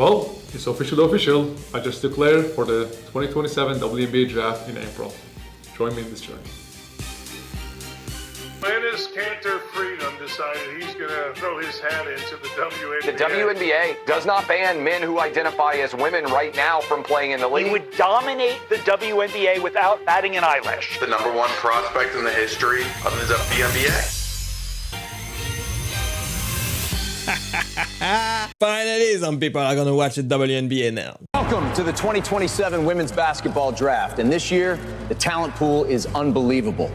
Well, it's official. I just declared for the 2027 WNBA draft in April. Join me in this journey. Enes Kanter Freedom decided he's going to throw his hat into the WNBA. The WNBA does not ban men who identify as women right now from playing in the league. He would dominate the WNBA without batting an eyelash. The number one prospect in the history of the WNBA. Finally, some people are gonna watch the WNBA now. Welcome to the 2027 Women's Basketball Draft. And this year, the talent pool is unbelievable.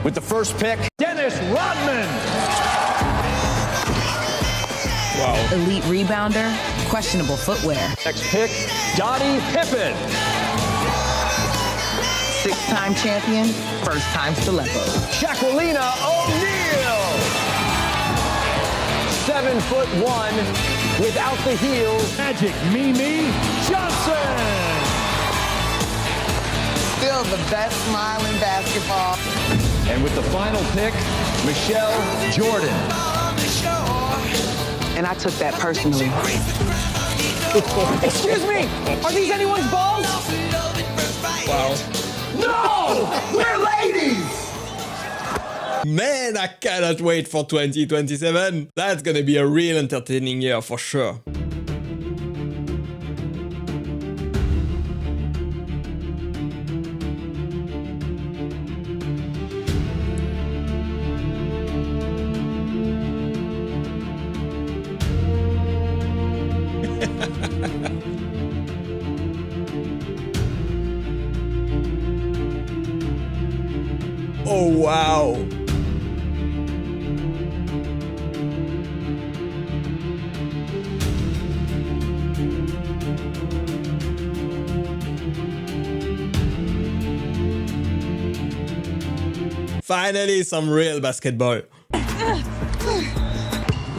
With the first pick, Dennis Rodman. Wow. Elite rebounder, questionable footwear. Next pick, Dottie Pippen. Six-time champion, first-time stiletto. Shaquilina O'Neal. 7'1" without the heels. Magic Mimi Johnson. Still the best smile in basketball. And with the final pick, Michelle Jordan. And I took that personally. Excuse me, are these anyone's balls? Wow. No, we're ladies. Man, I cannot wait for 2027. That's gonna be a real entertaining year for sure. Oh wow. Finally, some real basketball.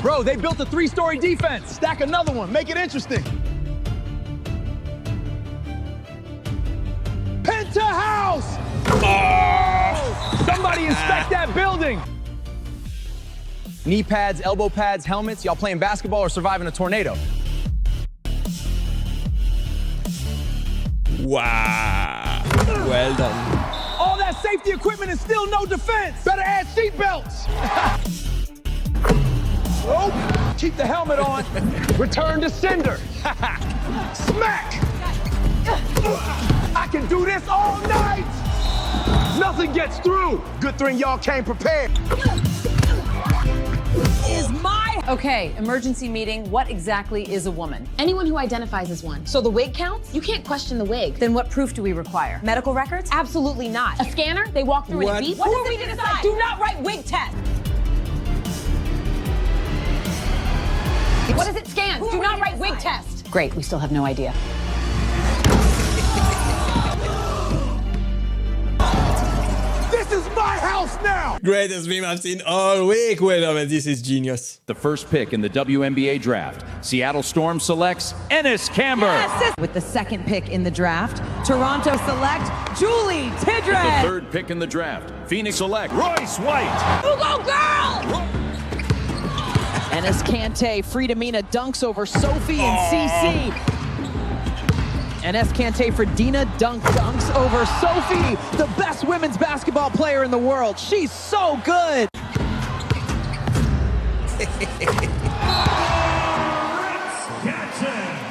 Bro, they built a 3-story defense. Stack another one, make it interesting. Penthouse! Oh! Somebody inspect that building! Knee pads, elbow pads, helmets. Y'all playing basketball or surviving a tornado? Wow. Well done. All that safety equipment and still no defense. Better add seatbelts. Oh, keep the helmet on. Return to sender. Smack. I can do this all night. Nothing gets through. Good thing y'all came prepared. Okay, emergency meeting. What exactly is a woman? Anyone who identifies as one. So the wig counts? You can't question the wig. Then what proof do we require? Medical records? Absolutely not. A scanner? They walk through and it beeps? What are we to decide? Do not write wig test. What does it scan? Do not write wig test. Great, we still have no idea. This is my house now. Greatest meme I've seen all week. Wait a minute, this is genius. The first pick in the WNBA draft, Seattle Storm selects Enes Kanter. With the second pick in the draft, Toronto select Julie Tidred. The third pick in the draft, Phoenix select Royce White. Who go girl? Enes Kanter, Friedemina dunks over Sophie and CC. Enes Kanter for Dina dunks over Sophie, the best women's basketball player in the world. She's so good.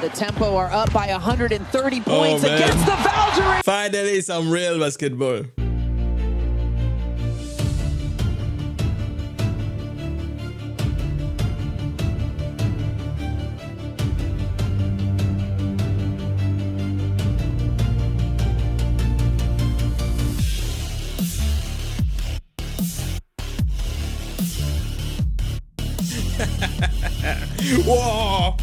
The Tempo are up by 130 points against the Valkyrie. Finally, some real basketball. Whoa!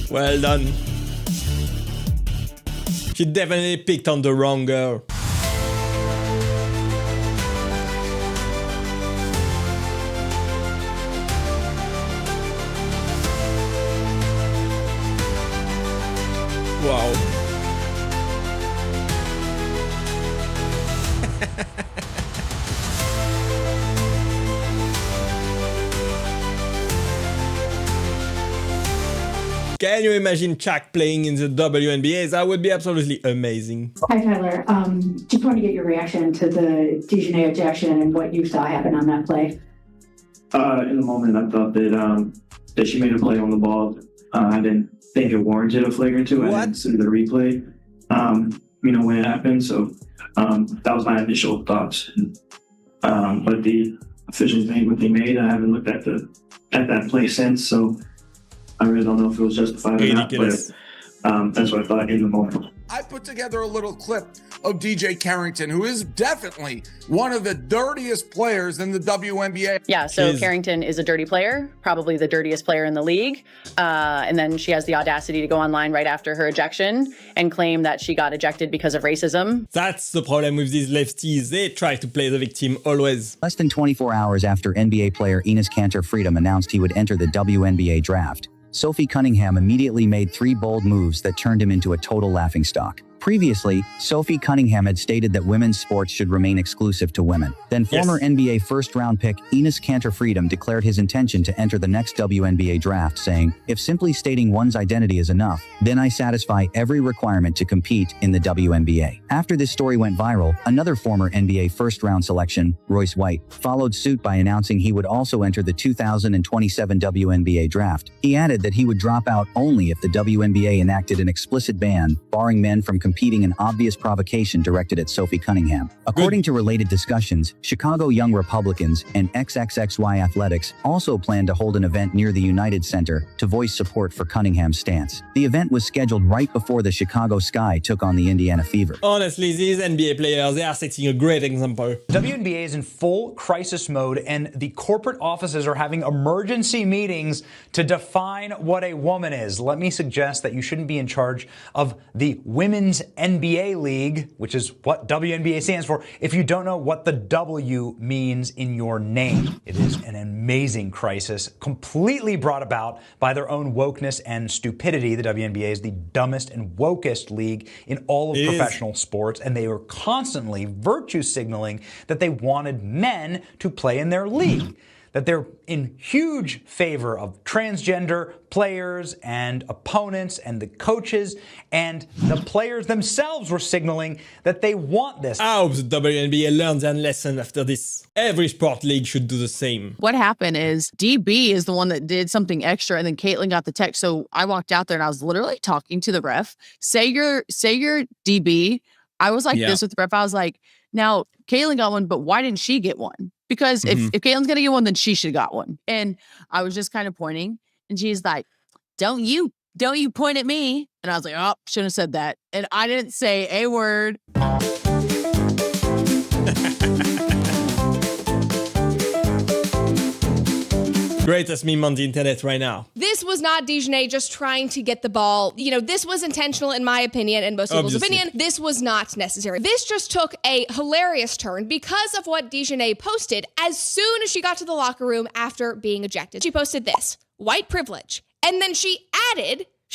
Well done. She definitely picked on the wrong girl. Wow. Can you imagine Shaq playing in the WNBA? That would be absolutely amazing. Hi, Tyler. Just want to get your reaction to the DiJonai ejection and what you saw happen on that play. In the moment, I thought that she made a play on the ball. I didn't think it warranted a flagrant two. I didn't see the replay, when it happened. So that was my initial thoughts. But the officials made what they made. I haven't looked at that play since, so I really don't know if it was justified or not. But that's what I thought in the moment. I put together a little clip of DJ Carrington, who is definitely one of the dirtiest players in the WNBA. Yeah, so Carrington is a dirty player, probably the dirtiest player in the league. And then she has the audacity to go online right after her ejection and claim that she got ejected because of racism. That's the problem with these lefties. They try to play the victim always. Less than 24 hours after NBA player Enes Kanter Freedom announced he would enter the WNBA draft, Sophie Cunningham immediately made 3 bold moves that turned him into a total laughingstock. Previously, Sophie Cunningham had stated that women's sports should remain exclusive to women. Then former NBA first-round pick Enes Kanter Freedom declared his intention to enter the next WNBA draft, saying, "If simply stating one's identity is enough, then I satisfy every requirement to compete in the WNBA." After this story went viral, another former NBA first-round selection, Royce White, followed suit by announcing he would also enter the 2027 WNBA draft. He added that he would drop out only if the WNBA enacted an explicit ban, barring men from competing in obvious provocation directed at Sophie Cunningham. According to related discussions, Chicago Young Republicans and XXXY Athletics also plan to hold an event near the United Center to voice support for Cunningham's stance. The event was scheduled right before the Chicago Sky took on the Indiana Fever. Honestly, these NBA players, they are setting a great example. WNBA is in full crisis mode, and the corporate offices are having emergency meetings to define what a woman is. Let me suggest that you shouldn't be in charge of the Women's NBA League, which is what WNBA stands for, if you don't know what the W means in your name. It is an amazing crisis, completely brought about by their own wokeness and stupidity. The WNBA is the dumbest and wokest league in all of professional sports, and they were constantly virtue signaling that they wanted men to play in their league, that they're in huge favor of transgender players and opponents and the coaches, and the players themselves were signaling that they want this. I hope the WNBA learns their lesson after this. Every sport league should do the same. What happened is DB is the one that did something extra, and then Caitlin got the text. So I walked out there and I was literally talking to the ref. Say your DB. I was like this with the ref. I was like, now Caitlin got one, but why didn't she get one? Because if Caitlin's going to get one, then she should have got one. And I was just kind of pointing, and she's like, don't you point at me. And I was like, oh, shouldn't have said that. And I didn't say a word. Greatest meme on the internet right now. This was not DiJonai just trying to get the ball. This was intentional in my opinion and most people's opinion. This was not necessary. This just took a hilarious turn because of what DiJonai posted as soon as she got to the locker room after being ejected. She posted this, white privilege. And then she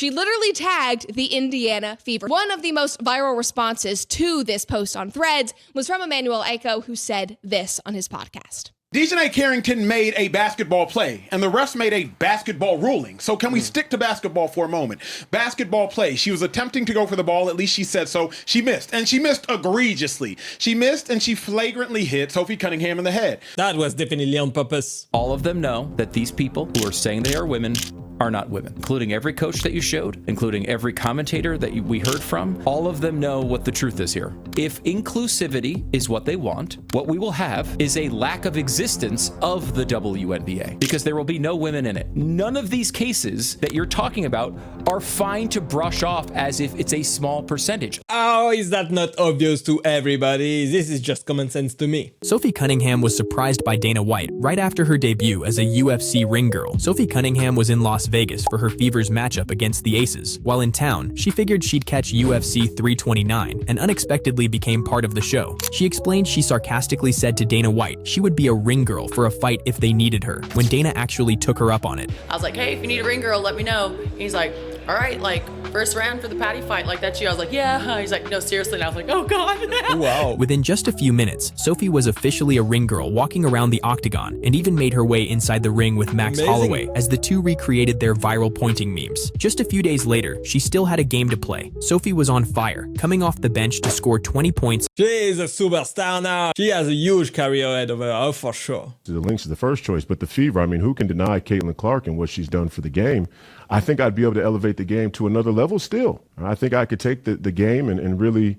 literally tagged the Indiana Fever. One of the most viral responses to this post on Threads was from Emmanuel Aiko, who said this on his podcast. DiJonai Carrington made a basketball play, and the refs made a basketball ruling. So can we stick to basketball for a moment? Basketball play. She was attempting to go for the ball. At least she said so. She missed, and she missed egregiously. She missed, and she flagrantly hit Sophie Cunningham in the head. That was definitely on purpose. All of them know that these people who are saying they are women are not women, including every coach that you showed, including every commentator that we heard from. All of them know what the truth is here. If inclusivity is what they want, what we will have is a lack of existence of the WNBA, because there will be no women in it. None of these cases that you're talking about are fine to brush off as if it's a small percentage. How is that not obvious to everybody? This is just common sense to me. Sophie Cunningham was surprised by Dana White right after her debut as a UFC ring girl. Sophie Cunningham was in Las Vegas for her Fever's matchup against the Aces. While in town, she figured she'd catch UFC 329 and unexpectedly became part of the show. She explained she sarcastically said to Dana White she would be a ring girl for a fight if they needed her, when Dana actually took her up on it. I was like, hey, if you need a ring girl, let me know. And he's like, all right, like, first round for the Patty fight, like, that's you. I was like, yeah. He's like, no, seriously. And I was like, oh, God. Wow. Within just a few minutes, Sophie was officially a ring girl walking around the octagon and even made her way inside the ring with Max Holloway as the two recreated their viral pointing memes. Just a few days later, she still had a game to play. Sophie was on fire, coming off the bench to score 20 points. She is a superstar now. She has a huge career ahead of her, oh, for sure. The Lynx is the first choice, but the Fever, I mean, who can deny Caitlin Clark and what she's done for the game? I think I'd be able to elevate the game to another level still. I think I could take the game and really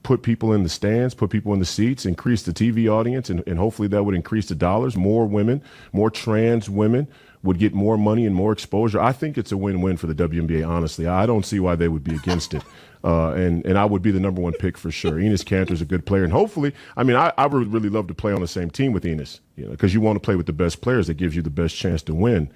put people in the stands, put people in the seats, increase the TV audience, and hopefully that would increase the dollars. More women, more trans women would get more money and more exposure. I think it's a win-win for the WNBA, honestly. I don't see why they would be against it. And I would be the number one pick for sure. Enes Kanter's a good player. And hopefully, I mean, I would really love to play on the same team with Enes, because you want to play with the best players. That gives you the best chance to win.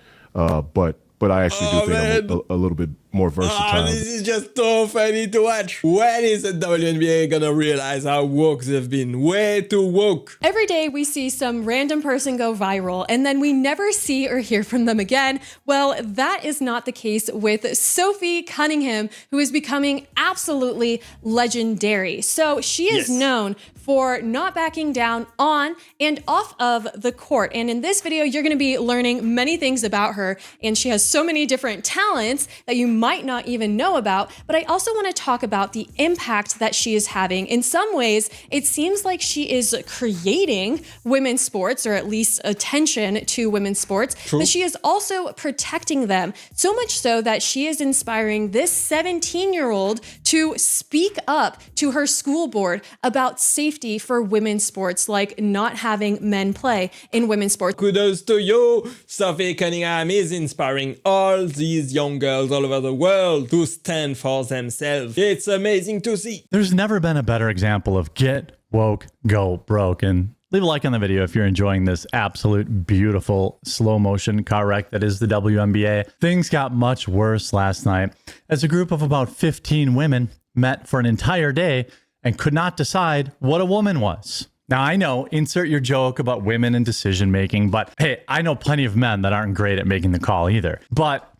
But I actually do think I'm a little bit more versatile. This is just so funny to watch. When is the WNBA gonna realize how woke they've been? Way too woke. Every day we see some random person go viral and then we never see or hear from them again. Well, that is not the case with Sophie Cunningham, who is becoming absolutely legendary. So she is known for not backing down on and off of the court. And in this video, you're gonna be learning many things about her. And she has so many different talents that you might not even know about. But I also wanna talk about the impact that she is having. In some ways, it seems like she is creating women's sports, or at least attention to women's sports, but she is also protecting them. So much so that she is inspiring this 17-year-old to speak up to her school board about safety for women's sports, like not having men play in women's sports. Kudos to you! Sophie Cunningham is inspiring all these young girls all over the world to stand for themselves. It's amazing to see. There's never been a better example of get woke, go broke. And leave a like on the video if you're enjoying this absolute beautiful slow motion car wreck that is the WNBA. Things got much worse last night as a group of about 15 women met for an entire day and could not decide what a woman was. Now, I know, insert your joke about women and decision making, but hey, I know plenty of men that aren't great at making the call either. But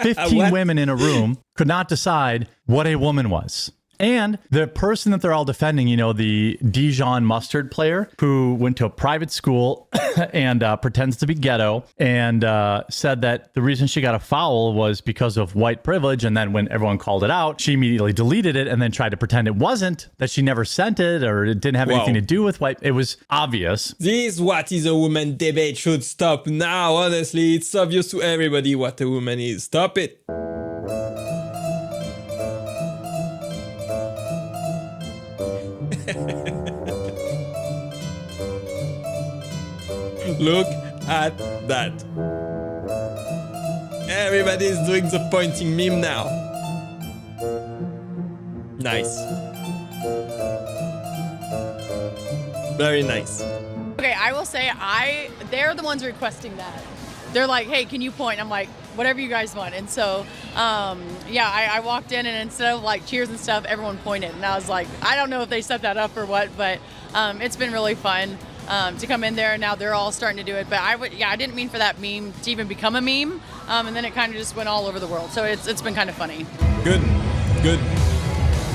15 women in a room could not decide what a woman was. And the person that they're all defending, you know, the Dijon mustard player who went to a private school and pretends to be ghetto and said that the reason she got a foul was because of white privilege. And then when everyone called it out, she immediately deleted it and then tried to pretend it wasn't, that she never sent it or it didn't have anything to do with white. It was obvious. This what is a woman debate should stop now. Honestly, it's obvious to everybody what a woman is. Stop it. Look at that. Everybody's doing the pointing meme now. Nice. Very nice. Okay, I will say they're the ones requesting that. They're like, hey, can you point? I'm like, whatever you guys want. And so, I walked in and instead of like cheers and stuff, everyone pointed. And I was like, I don't know if they set that up or what, but it's been really fun to come in there. And now they're all starting to do it. But I didn't mean for that meme to even become a meme. And then it kind of just went all over the world. So it's been kind of funny. Good.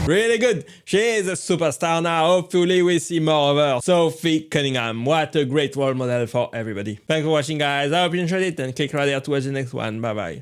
Really good. She is a superstar now. Hopefully we see more of her. Sophie Cunningham. What a great role model for everybody. Thanks for watching, guys. I hope you enjoyed it and click right here to watch the next one. Bye bye.